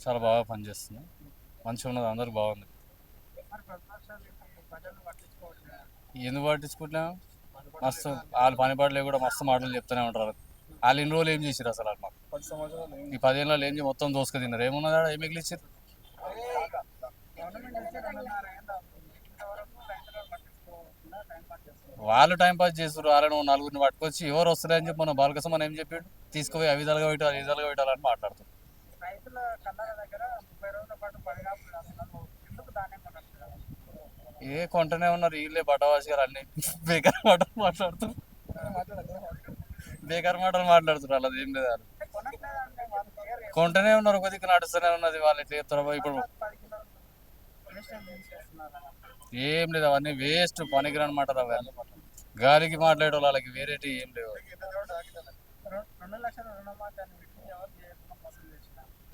చాలా బాగా పనిచేస్తుంది, మంచిగా ఉన్నది, అందరికి బాగుంది. ఎందుకు పట్టించుకుంటున్నాం? మస్తు వాళ్ళు పని పాటలు కూడా మస్తు మాటలు చెప్తూనే ఉంటారు. వాళ్ళు ఇన్ని రోజులు ఏం చేసారు అసలు? మాకు ఈ 10 ఏళ్ళలో ఏం మొత్తం దోసుకు తిన్నారు, ఏమున్నదా ఏం మిగిలిచ్చారు? వాళ్ళు టైం పాస్ చేస్తారు, వాళ్ళని నలుగురిని పట్టుకొచ్చి ఎవరు వస్తున్నారని చెప్పి మన బాలకృష్ణ మనం ఏం చెప్పాడు, తీసుకుపోయి ఆ విధాలుగా పెట్టాలి ఈ విధాలుగా పెట్టాలని మాట్లాడుతాం. ఏ కొంటనే ఉన్నారు వీళ్ళే బటవాసి గారు అన్ని బేకార్ మాటలు మాట్లాడుతారు, బేకార్ మాటలు మాట్లాడుతున్నారు, అలా ఏం లేదు. వాళ్ళు కొంటనే ఉన్నారు, కొద్దిగా నడుస్తూనే ఉన్నది, వాళ్ళు ఎట్లా చెప్తారో ఇప్పుడు. ఏం లేదు, అవన్నీ వేస్ట్ పనికిరాని మాటలు అవన్నీ, గాలికి మాట్లాడే వాళ్ళకి వేరేటి ఏం లేవు.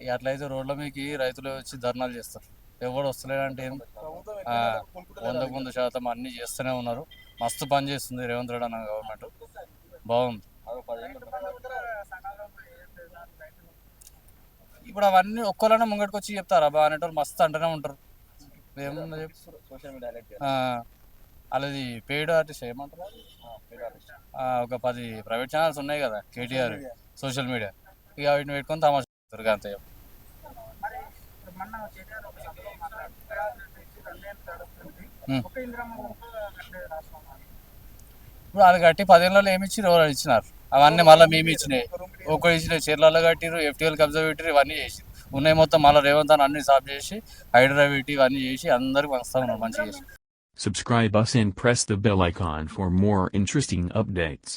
ఇక అట్లయితే రోడ్ల మీదకి రైతులు వచ్చి ధర్నాలు చేస్తారు, ఎవడు వస్తలేడంటే ఏం? 100% అన్ని చేస్తూనే ఉన్నారు, మస్తు పని చేస్తుంది రేవంత్ రెడ్డి అన్న గవర్నమెంట్, బాగుంది. ఇప్పుడు అవన్నీ ఒక్కళ్ళనే ముంగటికి వచ్చి చెప్తారా బా అనేటోళ్ళు మస్తు అంటూనే ఉంటారు. ఏముంది అలాది పెయిడ్ ఆర్టిస్ట్ ఏమంటారు, ఒక 10 ప్రైవేట్ ఛానల్స్ ఉన్నాయి కదా కేటీఆర్ సోషల్ మీడియా, ఇక వీటిని పెట్టుకొని తమాషా చేస్తారు అంతే. ఇప్పుడు వాళ్ళు కట్టి 10 ఏళ్ళలో ఏమి ఇచ్చారు, ఎవరు ఇచ్చినారు? అవన్నీ మళ్ళీ మేము ఇచ్చినాయి, ఒక ఇచ్చిన చీరలలో కట్టిరు, ఎఫ్టీఎల్ కబ్జా పెట్టిరు, ఇవన్నీ చేసి ఉన్నాయి మొత్తం. మళ్ళీ రేవంత్ అని అన్ని సాఫ్ చేసి హైడ్రా పెట్టి ఇవన్నీ చేసి అందరికి వస్తా ఉన్నారు మంచిగా చేసి. Subscribe us and press the bell icon for more interesting updates.